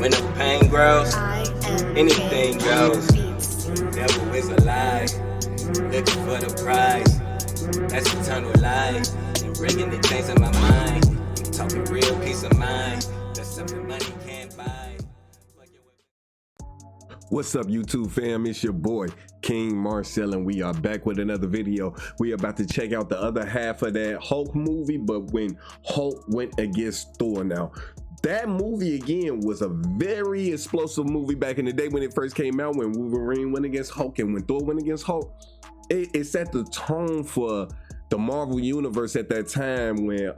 When the pain grows, anything goes. Devil is alive, looking for the prize. That's eternal life, and bringing the things in my mind. I'm talking real peace of mind. That's something money can't buy. What's up, YouTube fam? It's your boy KingMarcell, and we are back with another video. We are about to check out the other half of that Hulk movie, but when Hulk went against Thor. Now, that movie again was a very explosive movie back in the day when it first came out, when Wolverine went against Hulk and when Thor went against Hulk. It set the tone for the Marvel universe at that time when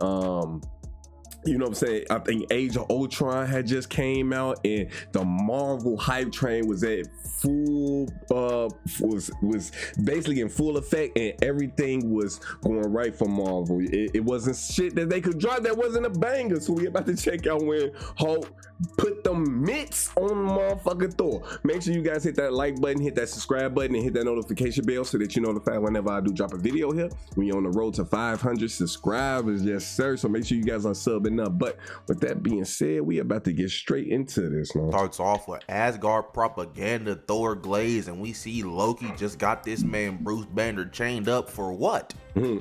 you know what I'm saying, I think Age of Ultron had just came out and the Marvel hype train was at full was basically in full effect, and everything was going right for Marvel. It wasn't shit that they could drop that wasn't a banger. So we about to check out when Hulk put the mitts on motherfucking Thor. Make sure you guys hit that like button, hit that subscribe button, and hit that notification bell so that you're notified whenever I do drop a video here. We on the road to 500 subscribers, yes sir. So make sure you guys are subbing up. But with that being said, we about to get straight into this, man. Starts off with Asgard propaganda, Thor glaze, and we see Loki just got this man Bruce Banner chained up for what?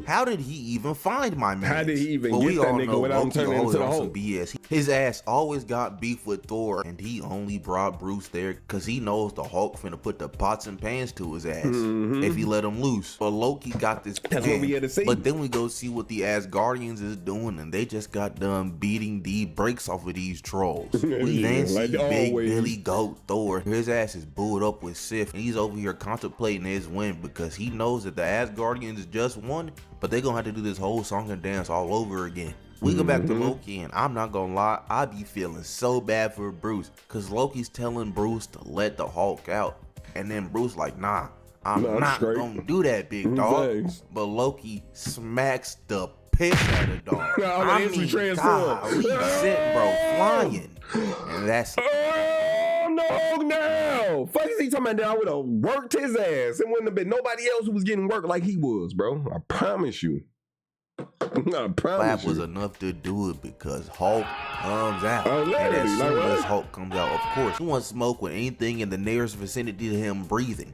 How did he even find my man? How did he even get that nigga without him turning into the Hulk? BS. His ass always got beef with Thor, and he only brought Bruce there because he knows the Hulk finna put the pots and pans to his ass if he let him loose. But Loki got this plan. That's what we had to see. But then we go see what the Asgardians is doing, and they just got done beating the brakes off of these trolls. We then see Big Billy Goat Thor. His ass is booed up with Sif, and he's over here contemplating his win because he knows that the Asgardians just won, but they're gonna have to do this whole song and dance all over again. We go back to Loki, and I'm not gonna lie, I be feeling so bad for Bruce, cause Loki's telling Bruce to let the Hulk out, and then Bruce like, nah, I'm not gonna do that, big dog. Thanks. But Loki smacks the piss out of dog. I mean, God, we sent bro flying, and that's no. Fuck is he talking about? That I would have worked his ass. It wouldn't have been nobody else who was getting worked like he was, bro. I promise you. I promise Clap was enough to do it because Hulk comes out. And as soon as Hulk comes out, of course, he wants smoke with anything in the nearest vicinity to him breathing.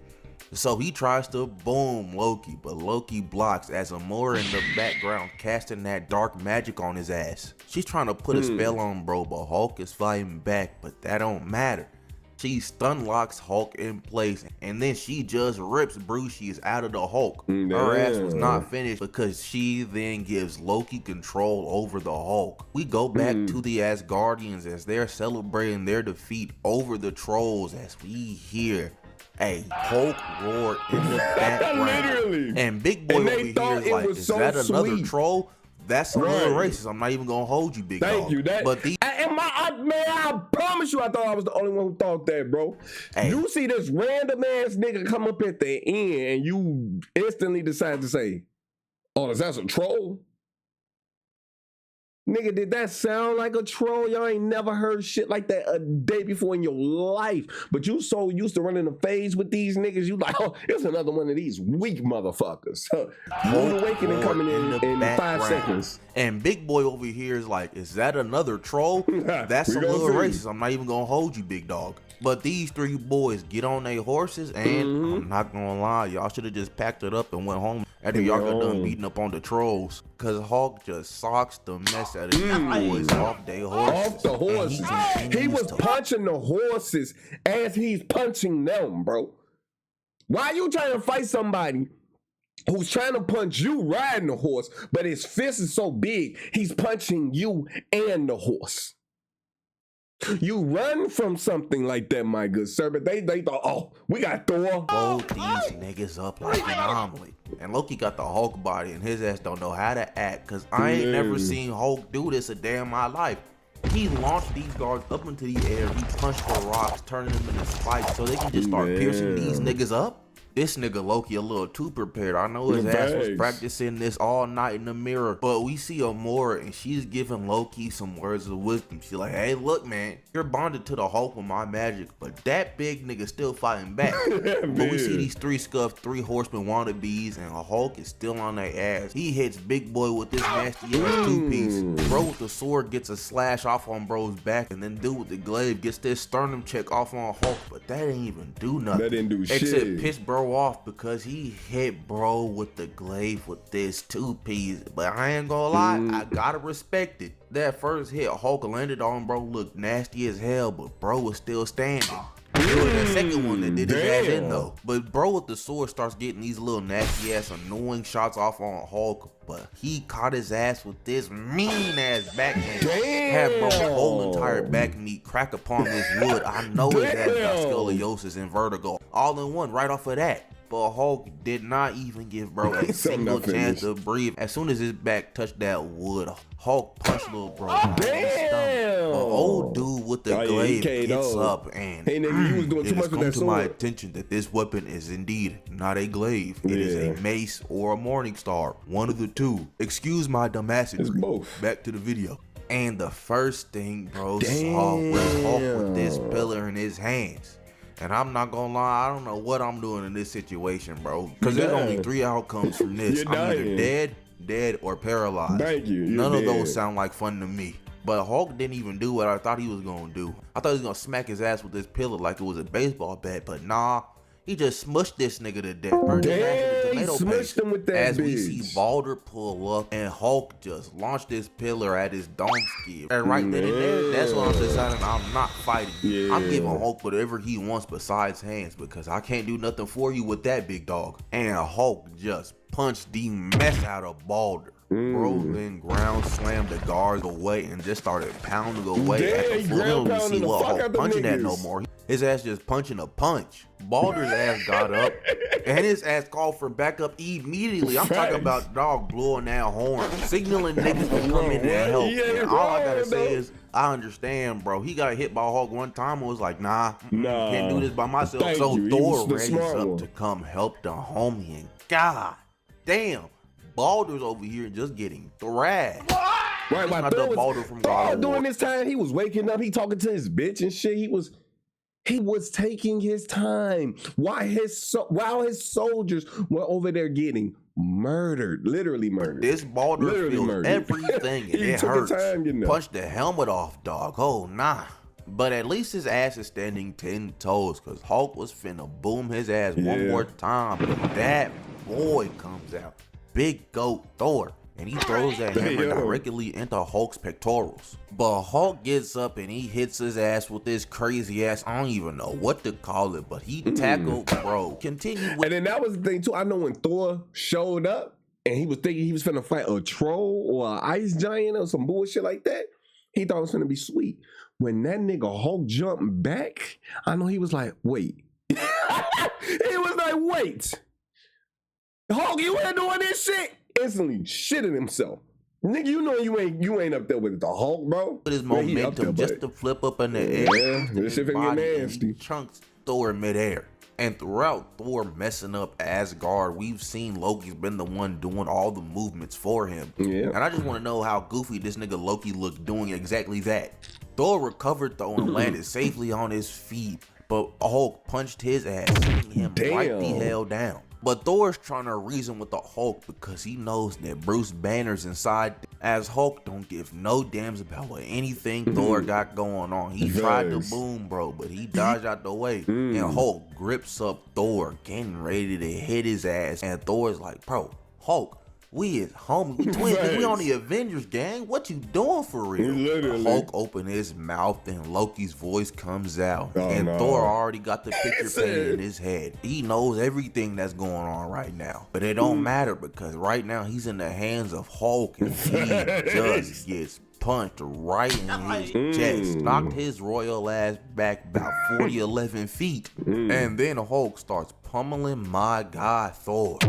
So he tries to boom Loki, but Loki blocks as Amora in the background casting that dark magic on his ass. She's trying to put a spell on bro, but Hulk is fighting back, but that don't matter. She stun locks Hulk in place, and then she just rips Bruce out of the Hulk. Her ass was not finished because she then gives Loki control over the Hulk. We go back to the Asgardians as they're celebrating their defeat over the trolls as we hear a Hulk roar in the background. Literally. And Big Boy over here is like, is that another troll? That's a little racist. I'm not even gonna hold you, big dog. Thank you. But I promise you, I thought I was the only one who thought that, bro. Hey. You see this random ass nigga come up at the end, and you instantly decide to say, "Oh, is that a troll?" Nigga, did that sound like a troll? Y'all ain't never heard shit like that a day before in your life. But you so used to running the phase with these niggas, you like, oh, it's another one of these weak motherfuckers. Moon Awakening coming in 5 seconds. And Big Boy over here is like, is that another troll? That's a little racist. I'm not even gonna hold you, big dog. But these three boys get on their horses, and I'm not gonna lie, y'all should have just packed it up and went home after y'all got done beating up on the trolls. Cause Hulk just socks the mess out of these boys off their horses. Off the horses. He was punching the horses as he's punching them, bro. Why you trying to fight somebody who's trying to punch you riding the horse, but his fist is so big, he's punching you and the horse? You run from something like that, my good sir, but they thought, oh, we got Thor. Fold these niggas up like an omelet. And Loki got the Hulk body, and his ass don't know how to act, cause I ain't never seen Hulk do this a day in my life. He launched these guards up into the air, he punched the rocks, turning them into spikes so they can just start piercing these niggas up. This nigga Loki a little too prepared. I know his ass was practicing this all night in the mirror. But we see Amora and she's giving Loki some words of wisdom. She's like, hey, look, man, you're bonded to the Hulk with my magic, but that big nigga still fighting back. But we see these three scuffed, three horsemen wannabes, and Hulk is still on their ass. He hits big boy with this nasty ass two-piece. Bro with the sword gets a slash off on bro's back, and then dude with the glaive gets this sternum check off on Hulk, but that didn't even do nothing. That didn't do shit. Except piss bro off because he hit bro with the glaive with this two-piece. But I ain't gonna lie, I gotta respect it. That first hit Hulk landed on bro looked nasty as hell, but bro was still standing. It was the second one that did his ass in though. But bro with the sword starts getting these little nasty ass annoying shots off on Hulk, but he caught his ass with this mean ass backhand. Had bro whole entire back meat crack upon this wood. I know his ass got scoliosis and vertigo all in one right off of that. But Hulk did not even give bro a single chance to breathe. As soon as his back touched that wood, Hulk punched little bro. Damn! Old dude with the glaive gets up and it has come to my attention that this weapon is indeed not a glaive. It is a mace or a morning star. One of the two. Excuse my dumbassity. It's both. Back to the video. And the first thing bro saw was Hulk with this pillar in his hands. And I'm not gonna lie, I don't know what I'm doing in this situation, bro. Because there's only three outcomes from this. I'm either dead, or paralyzed. Thank you. None of those sound like fun to me. But Hulk didn't even do what I thought he was gonna do. I thought he was gonna smack his ass with this pillar like it was a baseball bat, but nah. He just smushed this nigga to death. Damn, he smushed him with that As bitch. we see Balder pull up and Hulk just launched this pillar at his dome skid. And right then and there, that's when I'm deciding I'm not fighting. I'm giving Hulk whatever he wants besides hands because I can't do nothing for you with that big dog. And Hulk just punched the mess out of Balder. Bro then ground slammed the guards away and just started pounding away at the floor. We see what Hulk punching at no more. His ass just punching a punch. Balder's ass got up and his ass called for backup immediately. I'm talking about dog blowing that horn, signaling niggas to come in and help. And all I gotta say is I understand, bro. He got hit by Hulk one time and was like, nah, can't do this by myself. So Thor raises up to come help the homie, and god damn, Balder's over here just getting thrashed. Right, while Thor during this time, he was waking up, he talking to his bitch and shit. He was taking his time while his soldiers were over there getting murdered, literally murdered. This Balder feels everything and it hurts. Punched the helmet off, dog. Oh, nah. But at least his ass is standing 10 toes because Hulk was finna boom his ass one more time. But that boy comes out. Big goat Thor. And he throws that hammer directly into Hulk's pectorals. But Hulk gets up and he hits his ass with this crazy ass, I don't even know what to call it, but he tackled bro. Continue with. And then that was the thing too. I know when Thor showed up and he was thinking he was finna fight a troll or an ice giant or some bullshit like that, he thought it was finna be sweet. When that nigga Hulk jumped back, I know he was like, wait. He was like, wait. Hulk, you ain't doing this shit. Instantly shitting himself. Nigga, you know you ain't up there with the Hulk, bro. With his momentum just to flip up in the air. Yeah, this shit finna get nasty. Chunks Thor midair. And throughout Thor messing up Asgard, we've seen Loki's been the one doing all the movements for him. Yeah. And I just want to know how goofy this nigga Loki looked doing exactly that. Thor recovered though and landed safely on his feet, but Hulk punched his ass, sending him right the hell down. But Thor's trying to reason with the Hulk because he knows that Bruce Banner's inside, as Hulk don't give no damns about what anything Thor got going on. He tried to boom bro, but he dodged out the way. And Hulk grips up Thor, getting ready to hit his ass. And Thor's like, bro, Hulk, we is homies, we twins, we on the Avengers gang. What you doing for real? Hulk opened his mouth and Loki's voice comes out. Thor already got the picture painted in his head. He knows everything that's going on right now. But it don't matter because right now he's in the hands of Hulk and he just gets punched right in his chest. Knocked his royal ass back about 11 feet. And then Hulk starts pummeling my guy Thor.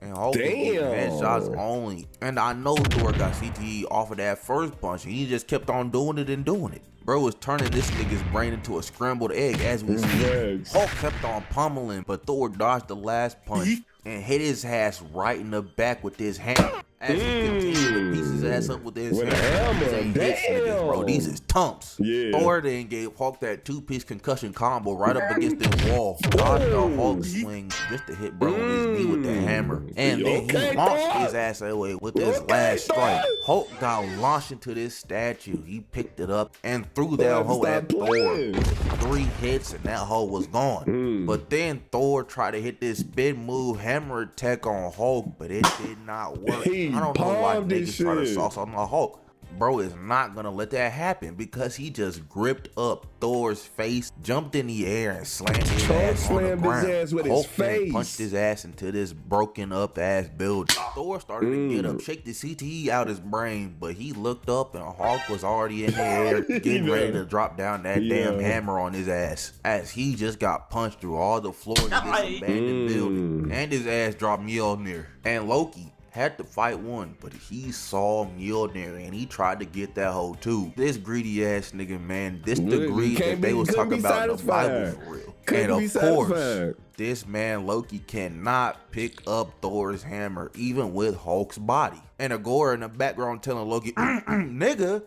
And Hulk is getting headshots only. And I know Thor got CTE off of that first punch. And he just kept on doing it and doing it. Bro was turning this nigga's brain into a scrambled egg as we speak. Hulk kept on pummeling, but Thor dodged the last punch and hit his ass right in the back with his hammer. As he continued to piece his ass up with his hammer. Damn. Bro, these is tumps. Yeah. Thor then gave Hulk that 2-piece concussion combo right up against this wall. Dodged the Hulk swing just to hit bro on his knee with the hammer. And then he launched his ass away with his last strike. Hulk got launched into this statue. He picked it up and threw that hoe at Thor. 3 hits and that hoe was gone. But then Thor tried to hit this spin move hammer attack on Hulk, but it did not work. I don't know why niggas try to sauce on the Hulk. Bro is not gonna let that happen because he just gripped up Thor's face, jumped in the air, and slammed his ass on the ground. Hulk then punched his ass into this broken up ass building. Thor started to get up, shake the CTE out his brain, but he looked up and Hulk was already in the air, getting ready to drop down that damn hammer on his ass. As he just got punched through all the floor of this abandoned building, and his ass dropped Mjolnir. And Loki had to fight one, but he saw Mjolnir and he tried to get that hoe too. This greedy ass nigga, man, this degree that they was talking about in the Bible for real. And of course, this man Loki cannot pick up Thor's hammer, even with Hulk's body. And ASGARD in the background telling Loki, nigga,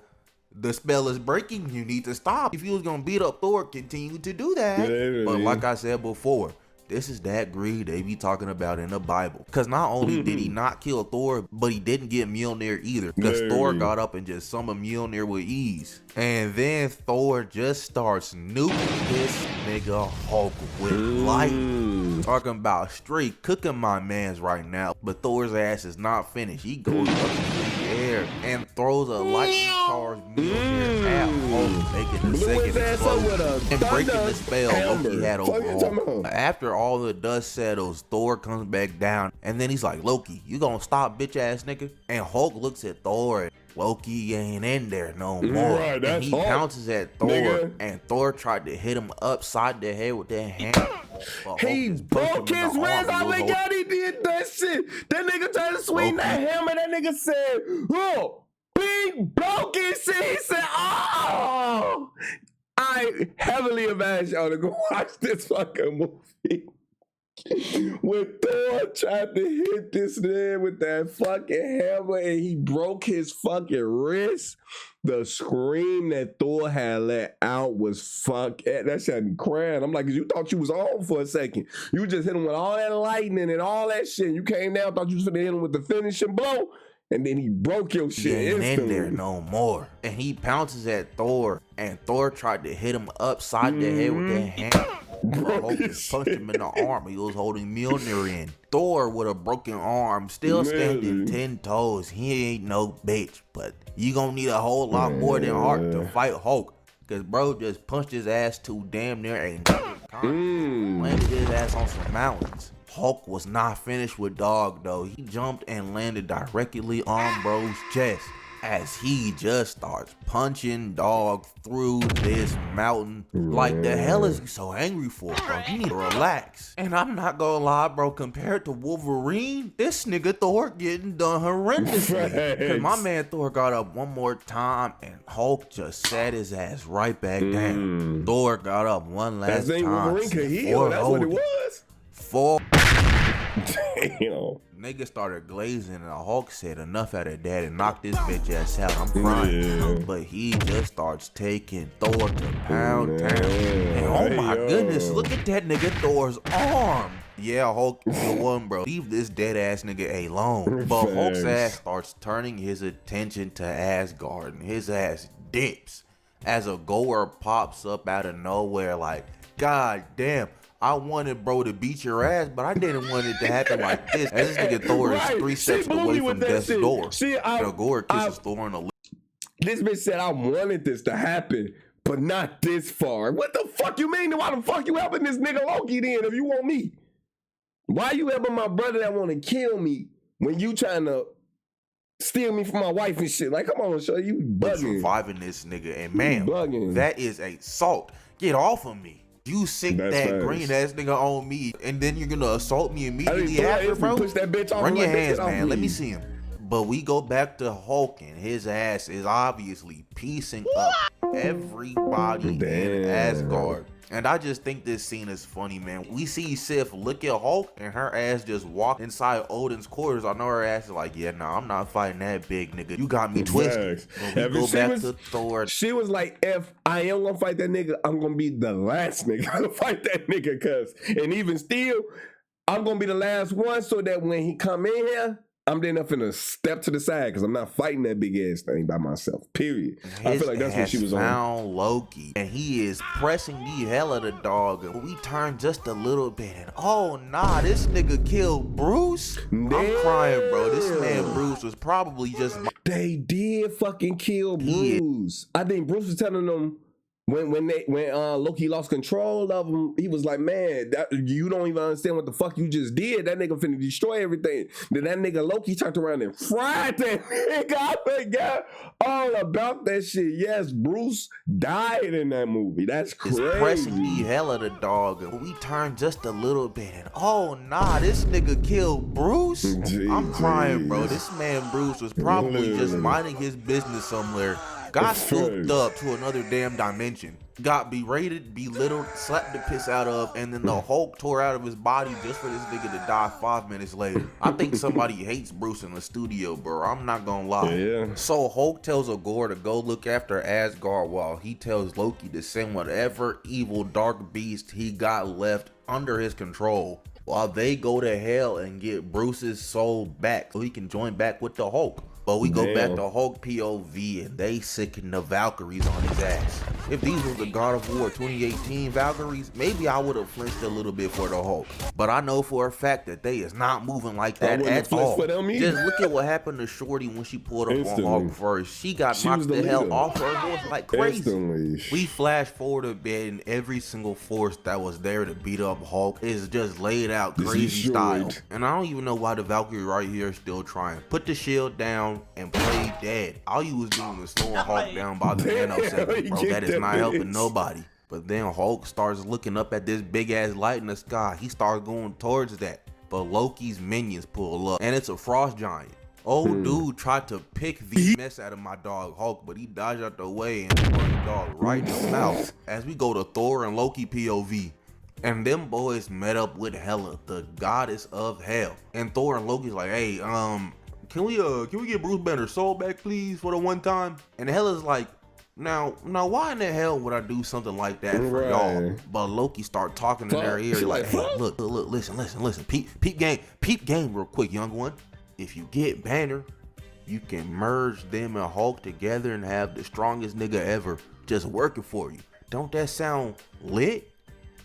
the spell is breaking, you need to stop. If you was gonna beat up Thor, continue to do that. But like I said before, this is that greed they be talking about in the Bible. Because not only did he not kill Thor, but he didn't get Mjolnir either. Because Thor got up and just summoned Mjolnir with ease. And then Thor just starts nuking this nigga Hulk with light. Talking about straight cooking my mans right now. But Thor's ass is not finished. He goes up into the air and throws a lightning charged Mjolnir at Hulk, making the second explosion and breaking the spell Loki had over Hulk. After all the dust settles, Thor comes back down and then he's like, Loki, you gonna stop, bitch ass nigga? And Hulk looks at Thor and Loki ain't in there no more. And he pounces at Thor, and Thor tried to hit him upside the head with that hammer. He broke his wrist. I forgot he did that shit. That nigga tried to swing that hammer. That nigga said, oh, he broke his shit. He said, oh. I heavily advise y'all to go watch this fucking movie. When Thor tried to hit this man with that fucking hammer and he broke his fucking wrist, the scream that Thor had let out was that shit had me crying. I'm like, you thought you was on for a second. You just hit him with all that lightning and all that shit. You came down, thought you was gonna hit him with the finishing blow, and then he broke your shit. He ain't in there no more. And he pounces at Thor, and Thor tried to hit him upside the head with that hammer. Hulk punched him in the arm. He was holding Mjolnir in. Thor with a broken arm, still standing 10 toes. He ain't no bitch, but you gonna need a whole lot more than heart to fight Hulk. Cause bro just punched his ass to damn near a landed his ass on some mountains. Hulk was not finished with dog though. He jumped and landed directly on bro's chest as he just starts punching dog through this mountain. Like, the hell is he so angry for, bro? You need to relax. And I'm not gonna lie, bro, compared to Wolverine, this nigga Thor getting done horrendously. Cause my man Thor got up one more time and Hulk just sat his ass right back down. Thor got up one last time. Wolverine could heal, that's what it was. Damn. Nigga started glazing and the Hulk said enough out of that and knocked this bitch ass out. I'm crying. But he just starts taking Thor to pound town. And oh my goodness, look at that nigga Thor's arm. Yeah, Hulk is the one, bro. Leave this dead ass nigga alone. But Hulk's ass starts turning his attention to Asgard and his ass dips as ASGARD pops up out of nowhere like, God damn. I wanted bro to beat your ass, but I didn't want it to happen like this. As this nigga Thor is 3 steps away from death's door. ASGARD kisses Thor on the lips. This bitch said I wanted this to happen, but not this far. What the fuck you mean? Why the fuck you helping this nigga Loki then if you want me? Why you helping my brother that want to kill me when you trying to steal me from my wife and shit? Like, come on, show you bugging. Surviving this nigga, and man, that is assault. Get off of me. You sick That's that facts. green ass nigga on me, and then you're gonna assault me immediately after, if bro? we push that bitch off, Run your like, hands, get off man. Let me me. see him. But we go back to Hulk, and his ass is obviously piecing up everybody in Asgard. And I just think this scene is funny, man. We see Sif look at Hulk, and her ass just walk inside Odin's quarters. I know her ass is like, yeah, nah, I'm not fighting that big nigga. You got me twisted. But we go back to Thor. She was like, if I am gonna fight that nigga, I'm gonna be the last nigga to fight that nigga, cuz. And even still, I'm gonna be the last one so that when he come in here, I'm then up in a step to the side because I'm not fighting that big ass thing by myself. Period. I feel like that's what she was on. Loki, and he is pressing the hell of the dog. And we turn just a little bit, and oh nah, this nigga killed Bruce. Damn. I'm crying, bro. This man Bruce was probably just. They did fucking kill Bruce. I think Bruce was telling them. When Loki lost control of him, he was like, man, you don't even understand what the fuck you just did. That nigga finna destroy everything. Then that nigga Loki turned around and fried that nigga. I forgot all about that shit. Yes, Bruce died in that movie. That's crazy. It's pressing the hell of the dog. And we turn just a little bit, and oh nah, this nigga killed Bruce. I'm crying, bro. This man Bruce was probably just minding his business somewhere. Got scooped up to another damn dimension, got berated, belittled, slapped the piss out of, and then the Hulk tore out of his body just for this nigga to die 5 minutes later. I think somebody hates Bruce in the studio, bro. I'm not gonna lie. Yeah. So Hulk tells ASGARD to go look after Asgard while he tells Loki to send whatever evil dark beast he got left under his control, while they go to hell and get Bruce's soul back so he can join back with the Hulk. But we go back to Hulk POV, and they sicken the Valkyries on his ass. If these were the God of War 2018 Valkyries, maybe I would have flinched a little bit for the Hulk. But I know for a fact that they is not moving like that at all. Just look at what happened to Shorty when she pulled up on Hulk first. She got knocked the hell off her horse like crazy. We flash forward a bit, and every single force that was there to beat up Hulk is just laid out crazy style. And I don't even know why the Valkyrie right here is still trying. Put the shield down and play dead. All you was doing was slowing Hulk down by the nanosecond, bro. That is not helping nobody. But then Hulk starts looking up at this big ass light in the sky. He starts going towards that, but Loki's minions pull up, and it's a frost giant. Old dude tried to pick the mess out of my dog Hulk, but he dodged out the way and punched the dog right in the mouth. As we go to Thor and Loki POV, and them boys met up with Hela, the goddess of hell. And Thor and Loki's like, hey, can we get Bruce Banner's soul back, please, for the one time? And Hela's like, now, why in the hell would I do something like that for y'all? But Loki start talking in their ear, like, hey, look, listen, peep game real quick, young one. If you get Banner, you can merge them and Hulk together and have the strongest nigga ever just working for you. Don't that sound lit?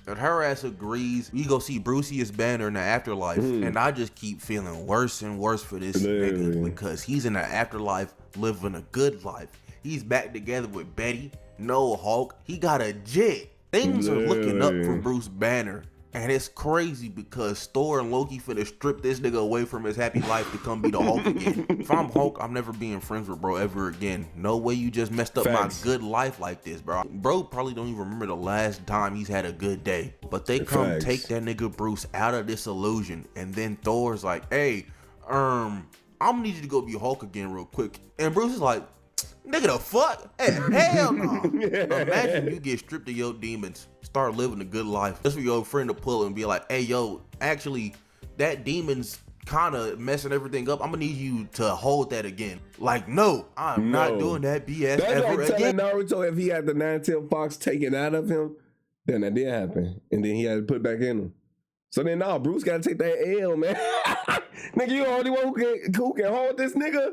And her ass agrees. We go see Brucey Banner in the afterlife, and I just keep feeling worse and worse for this nigga, because he's in the afterlife living a good life. He's back together with Betty, no Hulk. He got a jet. Things are looking up for Bruce Banner, and it's crazy because Thor and Loki finna strip this nigga away from his happy life to come be the Hulk again. If I'm Hulk, I'm never being friends with bro ever again. No way you just messed up my good life like this, bro. Bro probably don't even remember the last time he's had a good day. But they come take that nigga Bruce out of this illusion, and then Thor's like, hey, I'm gonna need you to go be Hulk again real quick. And Bruce is like, nigga, the fuck? Hey, hell no. Imagine you get stripped of your demons, start living a good life, just for your friend to pull and be like, hey, yo, actually, that demon's kind of messing everything up. I'm gonna need you to hold that again. Like, no, I'm not doing that BS ever again. Naruto, if he had the nine-tailed fox taken out of him, then that did happen, and then he had to put it back in him. So then, no, Bruce gotta take that L, man. Nigga, you the only one who can hold this nigga.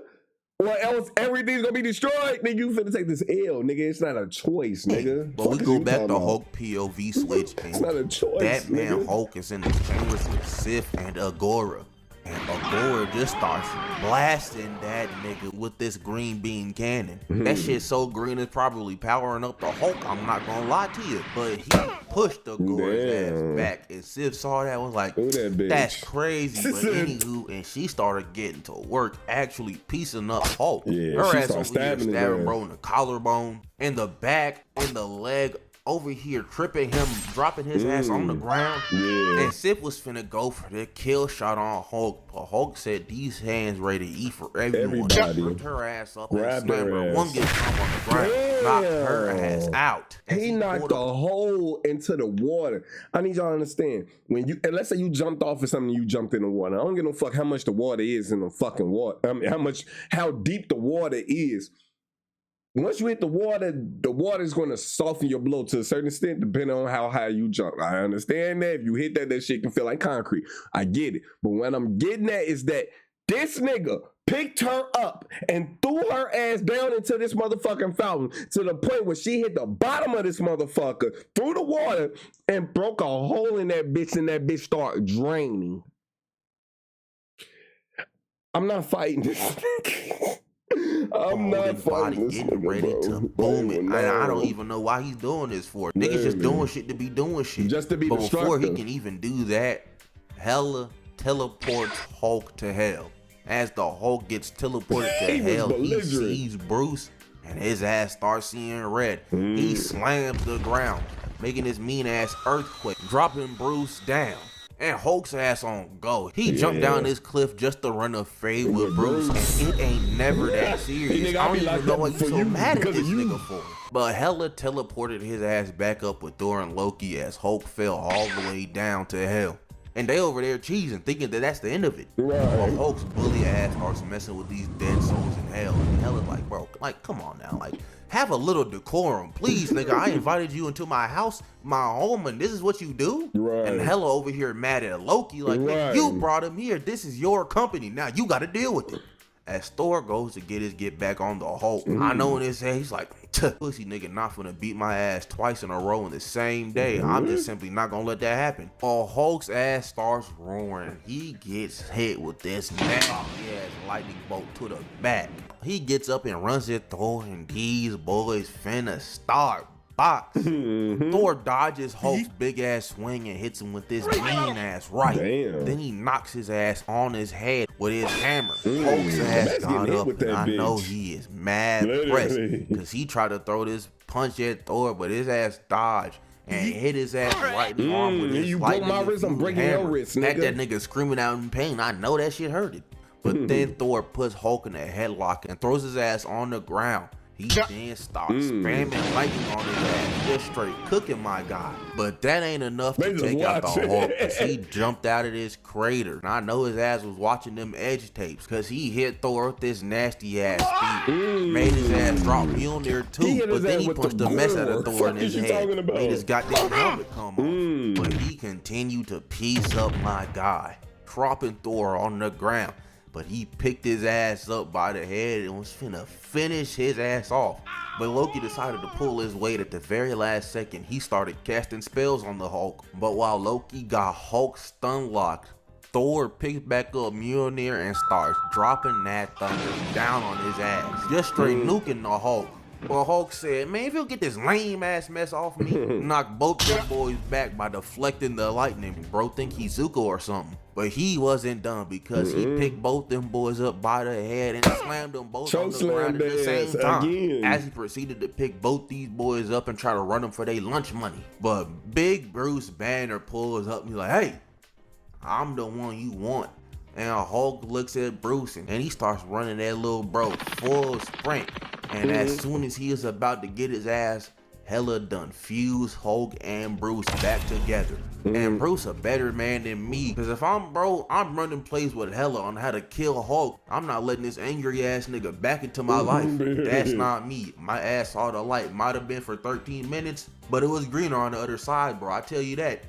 Or else everything's gonna be destroyed. Nigga, you finna take this L, nigga. It's not a choice, nigga. But we go back to Hulk POV switch. It's not a choice. That man Hulk is in the chambers with Sif and Agora. And Agora just starts blasting that nigga with this green beam cannon. That shit so green it's probably powering up the Hulk, I'm not gonna lie to you. But he pushed Agora's ass back, and Sif saw that, was like, that's crazy. But anywho, and she started getting to work, actually piecing up Hulk. Her ass over here stabbing bro in the collarbone, in the back, in the leg, over here tripping him, dropping his ass on the ground. Yeah. And Sif was finna go for the kill shot on Hulk, but Hulk said these hands ready to eat for everyone. Everybody. Ripped her ass up Grabbed and slammed her her. ass. One gets on the ground, knocked her ass out. He knocked a hole into the water. I need y'all to understand. When you, and let's say you jumped off of something, you jumped in the water. I don't give no fuck how much the water is in the fucking water. I mean, how deep the water is. Once you hit the water is going to soften your blow to a certain extent, depending on how high you jump. I understand that. If you hit that shit can feel like concrete. I get it. But what I'm getting at is that this nigga picked her up and threw her ass down into this motherfucking fountain to the point where she hit the bottom of this motherfucker through the water and broke a hole in that bitch, and that bitch started draining. I'm not fighting this nigga. I'm not fighting this getting nigga, ready bro. to boom it. And I don't even know why he's doing this for. Niggas just doing shit to be doing shit. Just to be But before he destructive. can even do that, Hela teleports Hulk to hell. As the Hulk gets teleported to hell, he sees Bruce and his ass starts seeing red. He slams the ground, making this mean ass earthquake, dropping Bruce down. And Hulk's ass on go. He jumped down this cliff just to run a fade with Bruce. And it ain't never that serious. I don't even know what you so mad at this nigga for. But Hela teleported his ass back up with Thor and Loki as Hulk fell all the way down to hell. And they over there cheesing, thinking that that's the end of it. But Hulk's bully ass starts messing with these dead souls in hell. And Hela's like, bro, like, come on now. Like, have a little decorum, please, nigga. I invited you into my house, my home, and this is what you do? And Hela over here mad at Loki, like, nigga, you brought him here. This is your company. Now you got to deal with it. As Thor goes to get back on the Hulk, I know in his head, he's like, pussy nigga not finna beat my ass twice in a row in the same day. I'm just simply not gonna let that happen. While Hulk's ass starts roaring, he gets hit with this nasty ass lightning bolt to the back. He gets up and runs at Thor, and these boys finna start box. Thor dodges Hulk's big ass swing and hits him with this mean ass right. Then he knocks his ass on his head with his hammer. Hulk's ass got up, and I know he is mad pressed because he tried to throw this punch at Thor, but his ass dodged and hit his ass right in the arm with his you broke my wrist, I'm breaking your wrist, nigga. Had that nigga screaming out in pain. I know that shit hurted. But then Thor puts Hulk in a headlock and throws his ass on the ground. He then starts spamming lightning on his ass, just straight cooking my guy. But that ain't enough to take out the Hulk, because he jumped out of this crater. And I know his ass was watching them edge tapes, because he hit Thor with this nasty ass speed. Made his ass drop Mjolnir too, but then he punched the mess out of Thor in his head. Made his goddamn helmet come off. But he continued to piece up my guy, dropping Thor on the ground. But he picked his ass up by the head and was finna finish his ass off. But Loki decided to pull his weight at the very last second. He started casting spells on the Hulk. But while Loki got Hulk stun locked, Thor picks back up Mjolnir and starts dropping that thunder down on his ass. Just straight nuking the Hulk. Well, Hulk said, man, if you'll get this lame ass mess off me, knock both them boys back by deflecting the lightning. Bro think he's Zuko or something. But he wasn't done, because he picked both them boys up by the head and slammed them both on the ground at the same time. As he proceeded to pick both these boys up and try to run them for their lunch money. But Big Bruce Banner pulls up and he's like, hey, I'm the one you want. And Hulk looks at Bruce and he starts running that little bro full sprint. And as soon as he is about to get his ass, Hela done fuse Hulk and Bruce back together. And Bruce a better man than me, because if I'm running plays with Hela on how to kill Hulk. I'm not letting this angry ass nigga back into my life. That's not me. My ass saw the light. Might have been for 13 minutes, but it was greener on the other side, bro. I tell you that.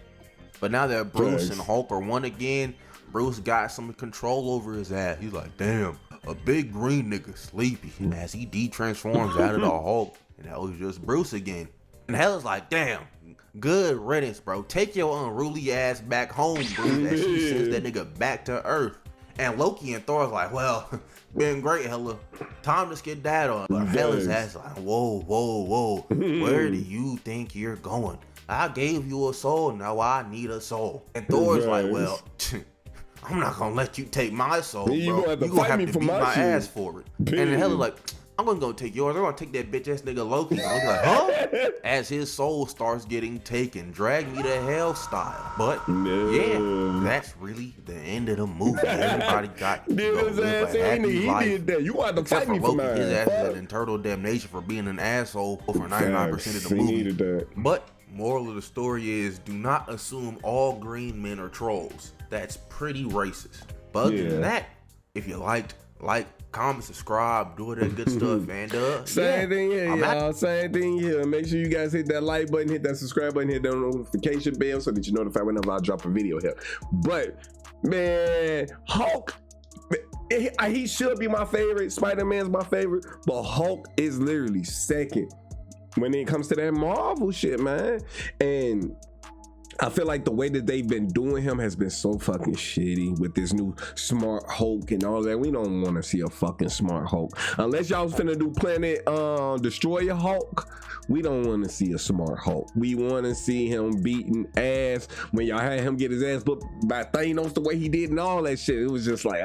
But now that Bruce and Hulk are one again, Bruce got some control over his ass. He's like, damn, a big green nigga sleepy. And as he de-transforms out of the Hulk, and that was just Bruce again. And Hela's like, damn, good riddance, bro. Take your unruly ass back home, Bruce. As she sends that nigga back to Earth. And Loki and Thor's like, well, been great, Hela. Time to skedaddle. But Hela's ass like, whoa, whoa, whoa. Where do you think you're going? I gave you a soul, now I need a soul. And Thor's like, well, I'm not gonna let you take my soul, bro. You gonna have to beat my ass for it. And Hela's like, I'm gonna go take yours. I'm gonna take that bitch ass nigga Loki. I'm like, huh? As his soul starts getting taken, drag me to hell style. But yeah, that's really the end of the movie. Everybody got to go live a happy life. He did that. You want to Except fight for me for Loki, mine. his ass is an internal damnation for being an asshole for 99% of the movie. But moral of the story is, do not assume all green men are trolls. That's pretty racist. But other than that, if you liked, like, comment, subscribe, do all that good stuff, and same thing here, y'all. Same thing here. Make sure you guys hit that like button, hit that subscribe button, hit that notification bell so that you're notified whenever I drop a video here. But man, Hulk, he should be my favorite. Spider-Man's my favorite, but Hulk is literally second when it comes to that Marvel shit, man. And I feel like the way that they've been doing him has been so fucking shitty with this new smart Hulk and all that. We don't want to see a fucking smart Hulk. Unless y'all was finna do Planet Destroyer Hulk, we don't want to see a smart Hulk. We want to see him beating ass. When y'all had him get his ass put by Thanos the way he did and all that shit, it was just like,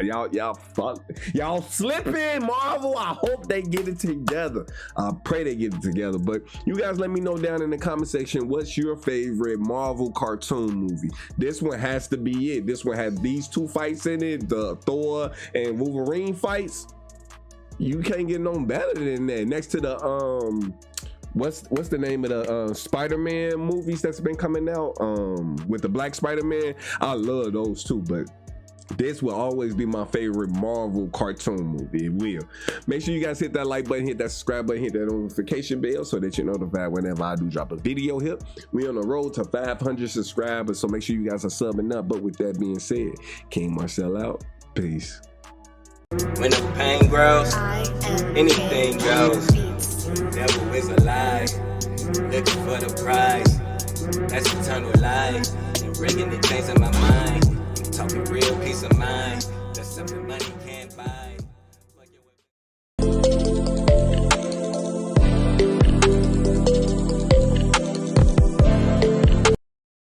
y'all slipping, Marvel. I hope they get it together. I pray they get it together. But you guys let me know down in the comment section, what's your favorite Marvel cartoon movie? This one has to be it. This one has these two fights in it, the Thor and Wolverine fights. You can't get no better than that. Next to the what's the name of the Spider-Man movies that's been coming out with the Black Spider-Man? I love those too, but this will always be my favorite Marvel cartoon movie. It will. Make sure you guys hit that like button, hit that subscribe button, hit that notification bell so that you're notified whenever I do drop a video here. We on the road to 500 subscribers, so make sure you guys are subbing up. But with that being said, KingMarcell out. Peace. When the pain grows, anything goes. Devil is a lie, looking for the prize. That's eternal life, and bringing the things in my mind. Talking real peace of mind. That's something money can't